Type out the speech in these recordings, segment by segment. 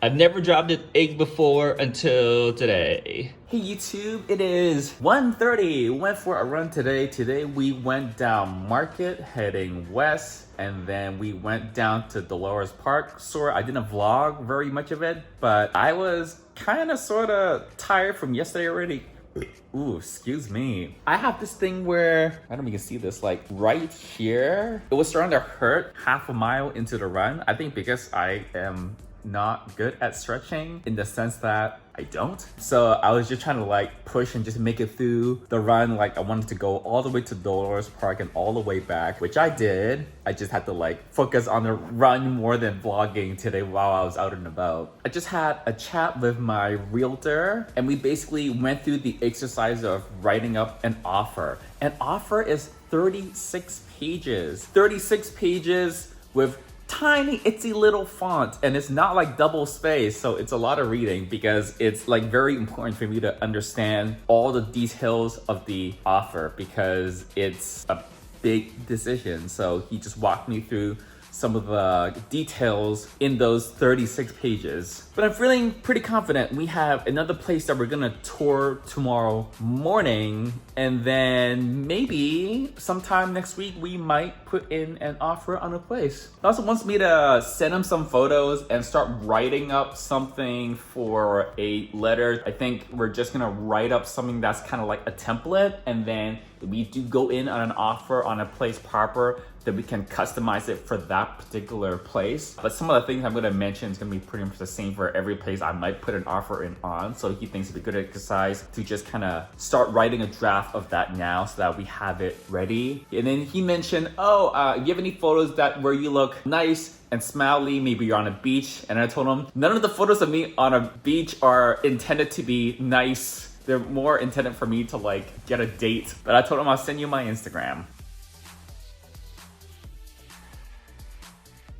I've never dropped an egg before until today. Hey YouTube, it is 1:30. Went for a run today. Today we went down Market heading west, and then we went down to Dolores Park. I didn't vlog very much of it, but I was kind of sort of tired from yesterday already. Ooh, excuse me. I have this thing where, I don't know if you can see this, like right here, it was starting to hurt half a mile into the run. I think because I am not good at stretching in the sense that I don't. So I was just trying to like push and just make it through the run. Like I wanted to go all the way to Dolores Park and all the way back, which I did. I just had to like focus on the run more than vlogging today while I was out and about. I just had a chat with my realtor and we basically went through the exercise of writing up an offer. An offer is 36 pages. 36 pages with tiny itsy little font, and it's not like double space, so it's a lot of reading because it's like very important for me to understand all the details of the offer because it's a big decision. So he just walked me through some of the details in those 36 pages. But I'm feeling pretty confident. We have another place that we're gonna tour tomorrow morning, and then maybe sometime next week we might put in an offer on a place. He also wants me to send him some photos and start writing up something for a letter. I think we're just gonna write up something that's kind of like a template, and then we do go in on an offer on a place proper that we can customize it for that particular place. But some of the things I'm gonna mention is gonna be pretty much the same for every place I might put an offer in on. So he thinks it'd be good exercise to just kind of start writing a draft of that now so that we have it ready. And then he mentioned, you have any photos that where you look nice and smiley, maybe you're on a beach? And I told him, none of the photos of me on a beach are intended to be nice. They're more intended for me to like get a date. But I told him I'll send you my Instagram.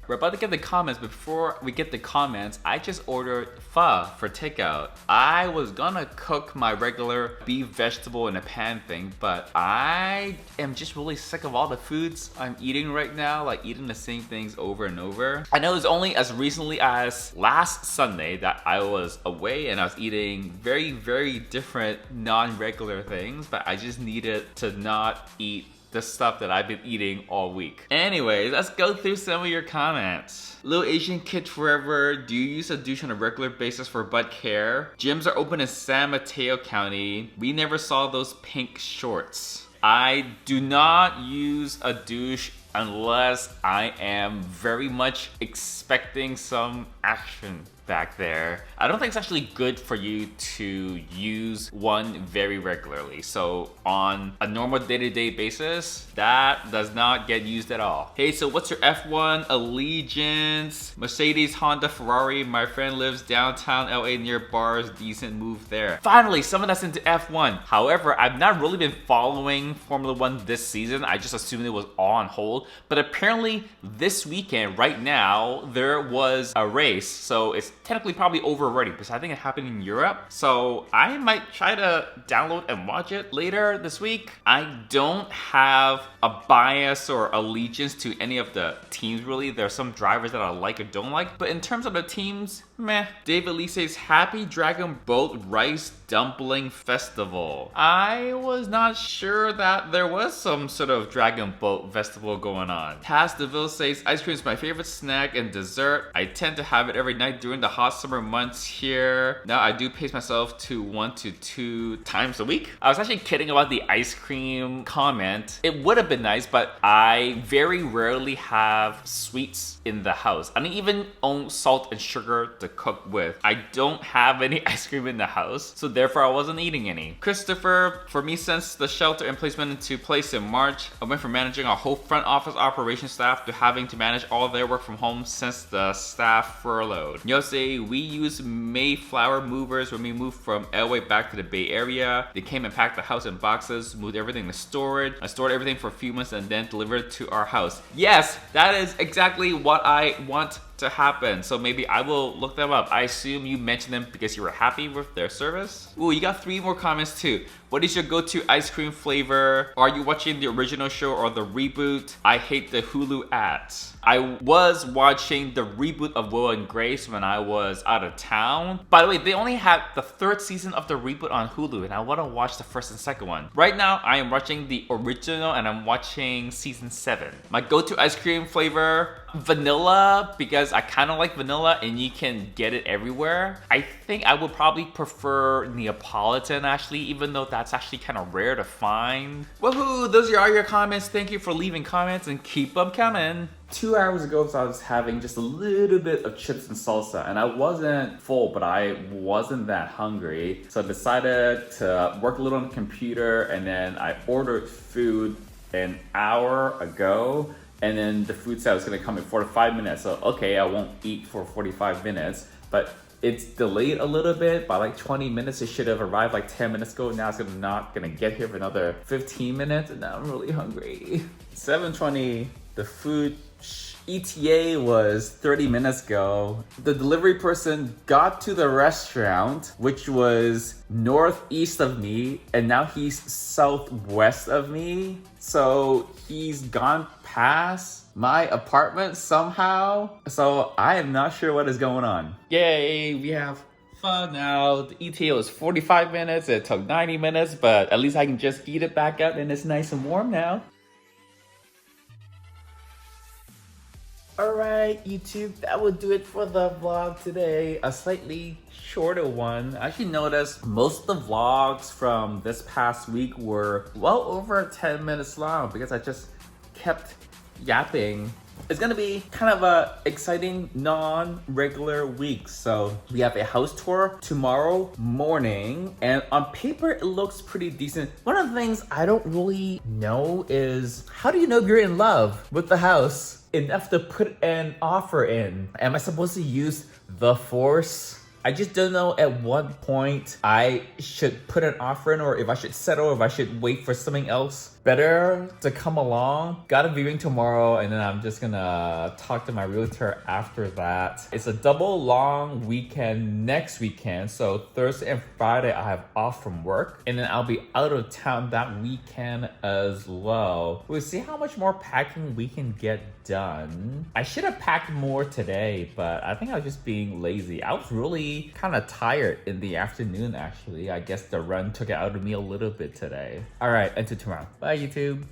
We're about to get the comments. Before we get the comments, I just ordered pho for takeout. I was gonna cook my regular beef vegetable in a pan thing, but I am just really sick of all the foods I'm eating right now, like eating the same things over and over. I know it's only as recently as last Sunday that I was away and I was eating very, very different non-regular things, but I just needed to not eat the stuff that I've been eating all week. Anyways, let's go through some of your comments. Little Asian Kid Forever, do you use a douche on a regular basis for butt care? Gyms are open in San Mateo County. We never saw those pink shorts. I do not use a douche unless I am very much expecting some action back there. I don't think it's actually good for you to use one very regularly. So on a normal day-to-day basis, that does not get used at all. Hey, so what's your F1 allegiance? Mercedes, Honda, Ferrari. My friend lives downtown LA near bars. Decent move there. Finally, someone that's into F1. However, I've not really been following Formula One this season. I just assumed it was all on hold. But apparently this weekend, right now, there was a race. So it's technically probably over already because I think it happened in Europe. So I might try to download and watch it later this week. I don't have a bias or allegiance to any of the teams really. There are some drivers that I like or don't like, but in terms of the teams, meh. David Lee says, Happy Dragon Boat Rice Dumpling Festival. I was not sure that there was some sort of Dragon Boat Festival going on. Taz DeVille says, ice cream is my favorite snack and dessert. I tend to have it every night during the hot summer months here. Now I do pace myself to 1 to 2 times a week. I was actually kidding about the ice cream comment. It would have been nice, but I very rarely have sweets in the house. I don't even own salt and sugar to cook with. I don't have any ice cream in the house, so therefore I wasn't eating any. Christopher, for me, since the shelter and placement into place in March, I went from managing our whole front office operation staff to having to manage all their work from home since the staff furloughed. Yose, we use Mayflower movers when we moved from LA back to the Bay Area. They came and packed the house in boxes, moved everything to storage. I stored everything for a few months and then delivered it to our house. Yes, that is exactly what I want to happen. So maybe I will look them up. I assume you mentioned them because you were happy with their service. Ooh, you got 3 more comments too. What is your go-to ice cream flavor? Are you watching the original show or the reboot? I hate the Hulu ads. I was watching the reboot of Will and Grace when I was out of town. By the way, they only had the 3rd season of the reboot on Hulu, and I want to watch the 1st and 2nd one. Right now, I am watching the original and I'm watching season 7. My go-to ice cream flavor, vanilla, because I kind of like vanilla and you can get it everywhere. I think I would probably prefer Neapolitan actually, even though that's actually kind of rare to find. Woohoo, those are all your comments. Thank you for leaving comments and keep them coming. 2 hours ago, so I was having just a little bit of chips and salsa, and I wasn't full, but I wasn't that hungry. So I decided to work a little on the computer, and then I ordered food an hour ago, and then the food said it was gonna come in 45 minutes. So okay, I won't eat for 45 minutes, but it's delayed a little bit by like 20 minutes. It should have arrived like 10 minutes ago. Now it's not gonna get here for another 15 minutes, and now I'm really hungry. 7:20, the food ETA was 30 minutes ago. The delivery person got to the restaurant, which was northeast of me, and now he's southwest of me. So he's gone past my apartment somehow. So I am not sure what is going on. Yay, we have fun now. The ETA was 45 minutes. It took 90 minutes, but at least I can just heat it back up and it's nice and warm now. Alright, YouTube, that will do it for the vlog today. A slightly shorter one. I actually noticed most of the vlogs from this past week were well over 10 minutes long because I just kept yapping. It's gonna be kind of a exciting non-regular week. So we have a house tour tomorrow morning, and on paper it looks pretty decent. One of the things I don't really know is, how do you know if you're in love with the house enough to put an offer in? Am I supposed to use the force? I just don't know at what point I should put an offer in, or if I should settle, or if I should wait for something else better to come along. Got a viewing tomorrow, and then I'm just gonna talk to my realtor after that. It's a double long weekend next weekend, so Thursday and Friday I have off from work, and then I'll be out of town that weekend as well. We'll see how much more packing we can get done. I should have packed more today, but I think I was just being lazy. I was really kind of tired in the afternoon actually. I guess the run took it out of me a little bit today. All right, until tomorrow. Bye YouTube.